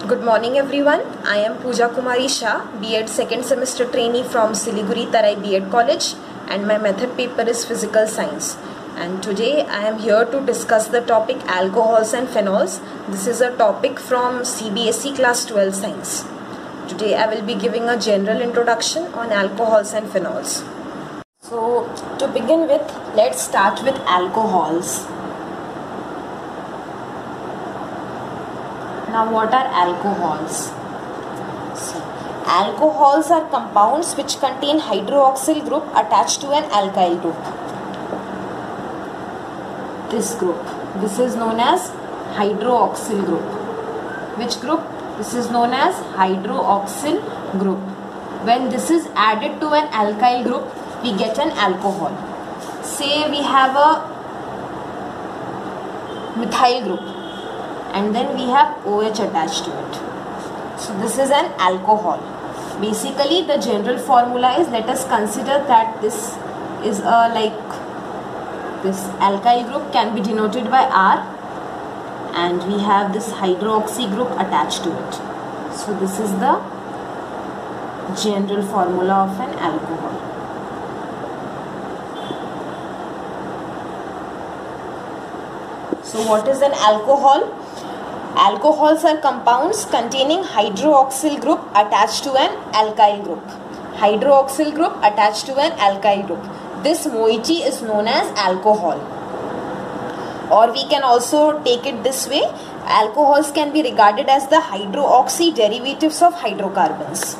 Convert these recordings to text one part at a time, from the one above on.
Good morning everyone. I am Pooja Kumari Shah, B.Ed second semester trainee from Siliguri Tarai B.Ed College, and my method paper is Physical Science. And today I am here to discuss the topic alcohols and phenols. This is a topic from CBSE class 12 science. Today I will be giving a general introduction on alcohols and phenols. So to begin with, let's start with alcohols. Now what are alcohols? So, alcohols are compounds which contain hydroxyl group attached to an alkyl group. This is known as hydroxyl group. Which group? This is known as hydroxyl group. When this is added to an alkyl group, we get an alcohol. Say we have a methyl group, and then we have OH attached to it. So this is an alcohol. Basically the general formula is, let us consider that this is this alkyl group can be denoted by R, and we have this hydroxy group attached to it. So this is the general formula of an alcohol. So what is an alcohol? Alcohols are compounds containing hydroxyl group attached to an alkyl group. Hydroxyl group attached to an alkyl group. This moiety is known as alcohol. Or we can also take it this way. Alcohols can be regarded as the hydroxy derivatives of hydrocarbons.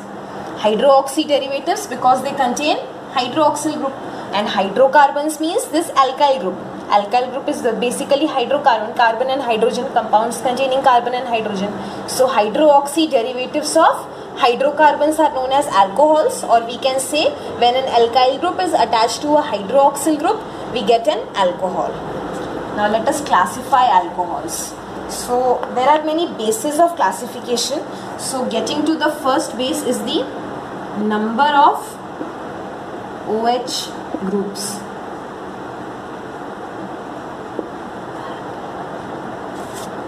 Hydroxy derivatives because they contain hydroxyl group, and hydrocarbons means this alkyl group. Alkyl group is basically hydrocarbon, carbon and hydrogen, compounds containing carbon and hydrogen. So hydroxy derivatives of hydrocarbons are known as alcohols, or we can say when an alkyl group is attached to a hydroxyl group, we get an alcohol. Now let us classify alcohols. So there are many bases of classification. So getting to the first base is the number of OH groups.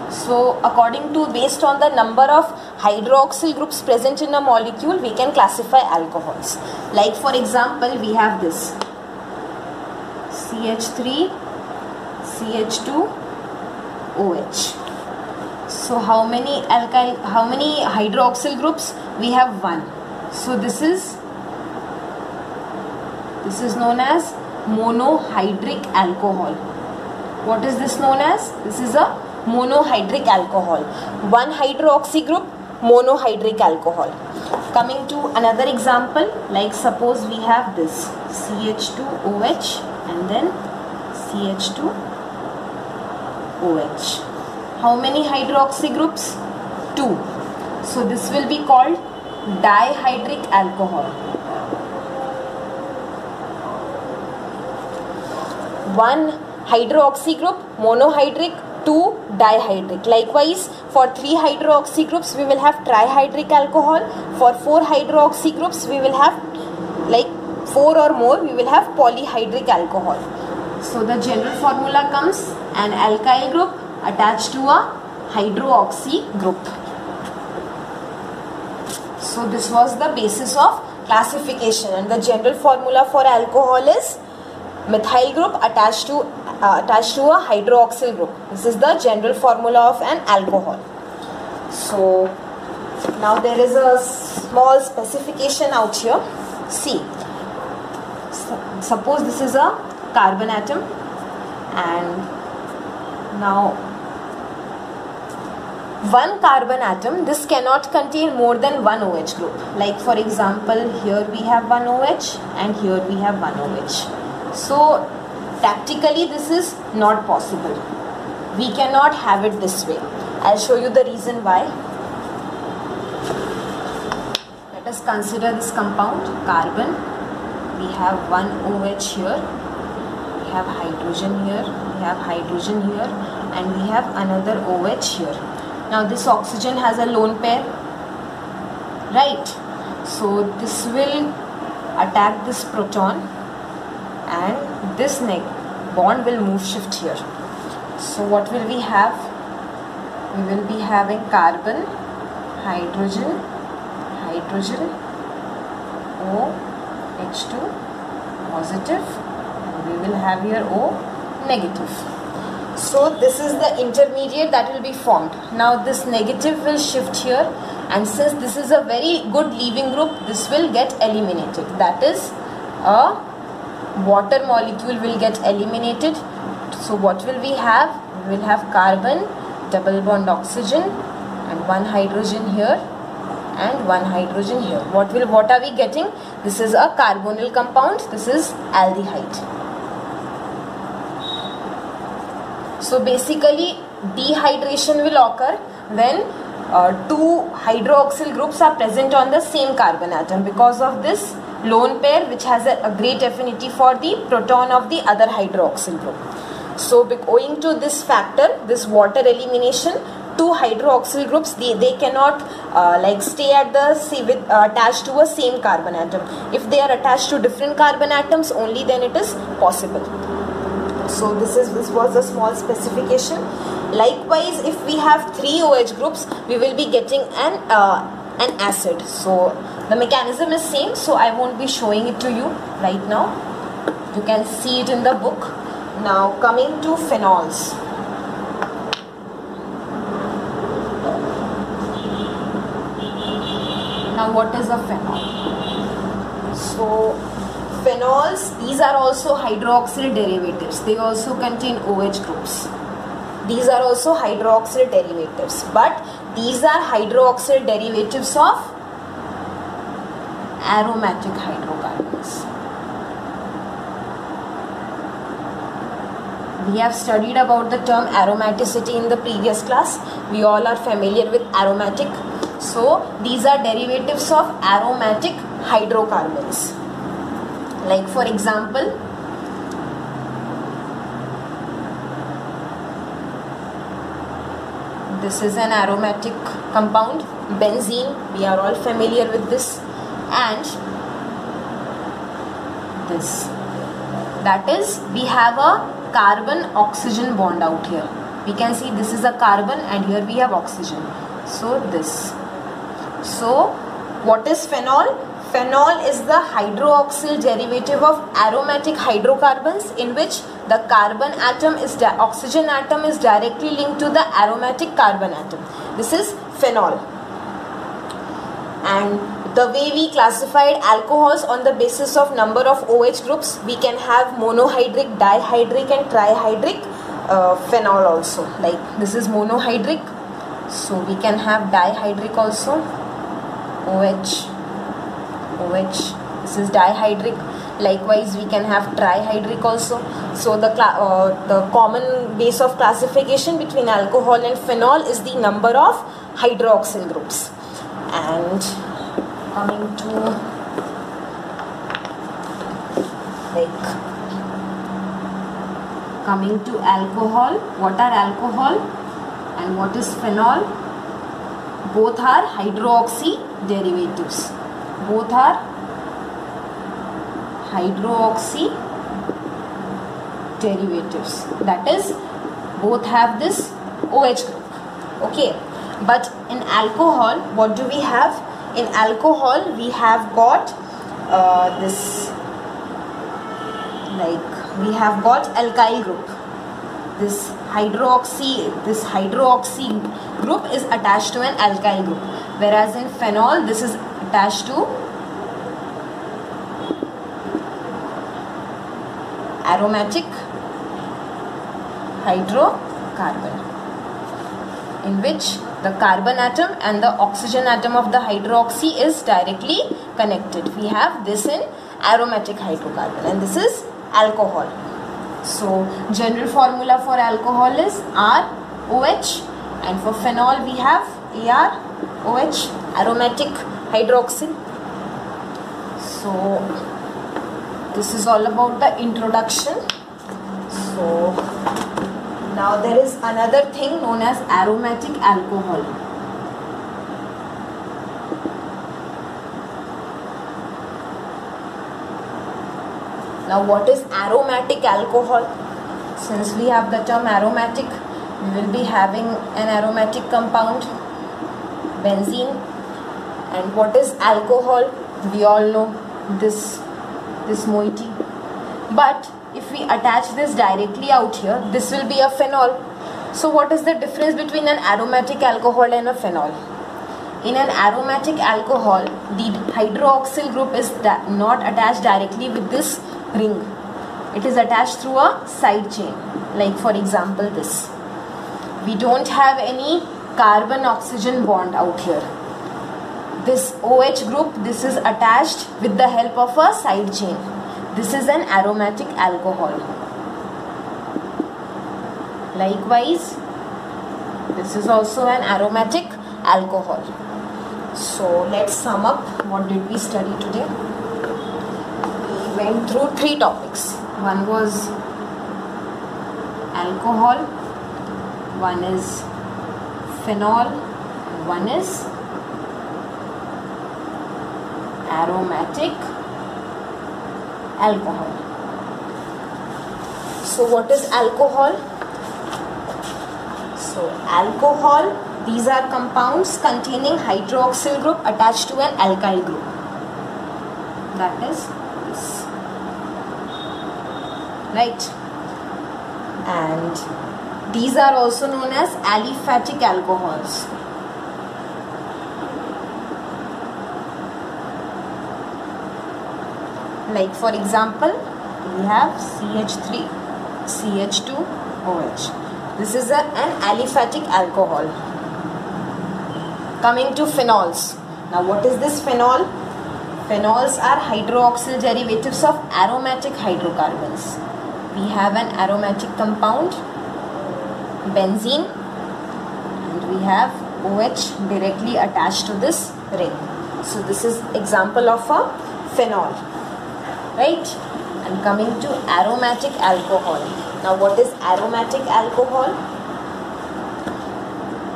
So based on the number of hydroxyl groups present in a molecule, we can classify alcohols. Like for example, we have this CH3, CH2, OH. So how many hydroxyl groups? We have one. So this is known as monohydric alcohol. What is this known as? This is a monohydric alcohol. One hydroxy group, monohydric alcohol. Coming to another example, like suppose we have this CH2OH and then CH2OH. How many hydroxy groups? 2. So this will be called dihydric alcohol. One hydroxy group, monohydric, 2 dihydric. Likewise, for 3 hydroxy groups, we will have trihydric alcohol. For 4 hydroxy groups, we will have 4 or more, we will have polyhydric alcohol. So the general formula comes an alkyl group attached to a hydroxy group. So this was the basis of classification, and the general formula for alcohol is methyl group attached to a hydroxyl group. This is the general formula of an alcohol. So now there is a small specification out here. See, suppose this is a carbon atom, and now one carbon atom, this cannot contain more than one OH group. Like for example, here we have one OH and here we have one OH. So practically this is not possible. We cannot have it this way. I'll show you the reason why. Let us consider this compound, carbon. We have one OH here, we have hydrogen here, we have hydrogen here, and we have another OH here. Now this oxygen has a lone pair, right? So this will attack this proton, and this bond will move shift here. So what will we have? We will be having carbon hydrogen, OH2 positive, and we will have here O negative. So this is the intermediate that will be formed. Now this negative will shift here, and since this is a very good leaving group, this will get eliminated. That is, a water molecule will get eliminated. So what will we have? We will have carbon, double bond oxygen, and one hydrogen here and one hydrogen here. What are we getting? This is a carbonyl compound. This is aldehyde. So basically dehydration will occur when two hydroxyl groups are present on the same carbon atom because of this lone pair which has a great affinity for the proton of the other hydroxyl group. So owing to this factor, this water elimination, two hydroxyl groups they cannot stay at the attached to a same carbon atom. If they are attached to different carbon atoms, only then it is possible. So this was a small specification. Likewise, if we have three OH groups, we will be getting an acid. So the mechanism is same, so I won't be showing it to you right now. You can see it in the book. Now coming to phenols. Now what is a phenol? So phenols, these are also hydroxyl derivatives. They also contain OH groups. These are also hydroxyl derivatives, but these are hydroxyl derivatives of aromatic hydrocarbons. We have studied about the term aromaticity in the previous class. We all are familiar with aromatic. So these are derivatives of aromatic hydrocarbons. Like for example, this is an aromatic compound, benzene. We are all familiar with this. And this. That is, we have a carbon-oxygen bond out here. We can see this is a carbon and here we have oxygen. So this. So what is phenol? Phenol is the hydroxyl derivative of aromatic hydrocarbons in which the carbon atom oxygen atom is directly linked to the aromatic carbon atom. This is phenol. And the way we classified alcohols on the basis of number of OH groups, we can have monohydric, dihydric and trihydric phenol also. Like this is monohydric, so we can have dihydric also, OH, this is dihydric. Likewise, we can have trihydric also. So the common base of classification between alcohol and phenol is the number of hydroxyl groups. And coming to alcohol, what are alcohol and what is phenol? Both are hydroxy derivatives. Both are hydroxy derivatives. That is, both have this OH group. Okay, but in alcohol, what do we have? In alcohol, we have got we have got alkyl group. This hydroxy group is attached to an alkyl group, whereas in phenol this is attached to aromatic hydrocarbon, in which the carbon atom and the oxygen atom of the hydroxy is directly connected. We have this in aromatic hydrocarbon, and this is alcohol. So general formula for alcohol is ROH, and for phenol we have AROH, aromatic hydroxyl. So this is all about the introduction. So now there is another thing known as aromatic alcohol. Now what is aromatic alcohol? Since we have the term aromatic, we will be having an aromatic compound. benzene. And what is alcohol? We all know this moiety. But if we attach this directly out here, this will be a phenol. So what is the difference between an aromatic alcohol and a phenol? In an aromatic alcohol, the hydroxyl group is not attached directly with this ring. It is attached through a side chain. Like for example this. We don't have any carbon-oxygen bond out here. This OH group, this is attached with the help of a side chain. This is an aromatic alcohol. Likewise, this is also an aromatic alcohol. So let's sum up. What did we study today? We went through 3 topics. One was alcohol, one is phenol, and one is aromatic alcohol. So what is alcohol? So alcohol, these are compounds containing hydroxyl group attached to an alkyl group. That is this. Right? And these are also known as aliphatic alcohols. Like for example, we have CH3, CH2OH. This is an aliphatic alcohol. Coming to phenols. Now what is this phenol? Phenols are hydroxyl derivatives of aromatic hydrocarbons. We have an aromatic compound, benzene, and we have OH directly attached to this ring. So this is example of a phenol. Right? And coming to aromatic alcohol. Now what is aromatic alcohol?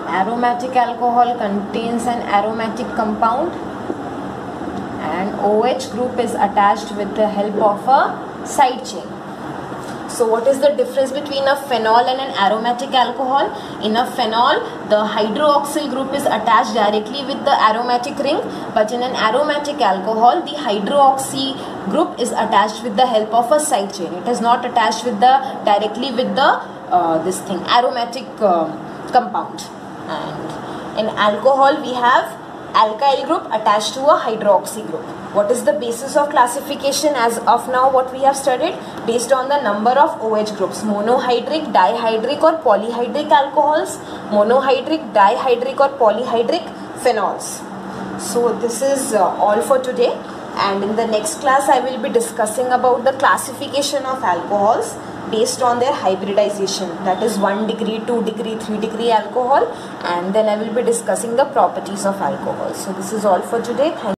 Aromatic alcohol contains an aromatic compound and OH group is attached with the help of a side chain. So what is the difference between a phenol and an aromatic alcohol? In a phenol, the hydroxyl group is attached directly with the aromatic ring, but in an aromatic alcohol, the hydroxy group is attached with the help of a side chain. It is not attached with directly with the aromatic compound. And in alcohol, we have alkyl group attached to a hydroxy group. What is the basis of classification as of now? What we have studied based on the number of OH groups: monohydric, dihydric or polyhydric alcohols, monohydric, dihydric or polyhydric phenols. So this is all for today, and in the next class I will be discussing about the classification of alcohols based on their hybridization, that is 1 degree, 2 degree, 3 degree alcohol, and then I will be discussing the properties of alcohol. So this is all for today. Thank you.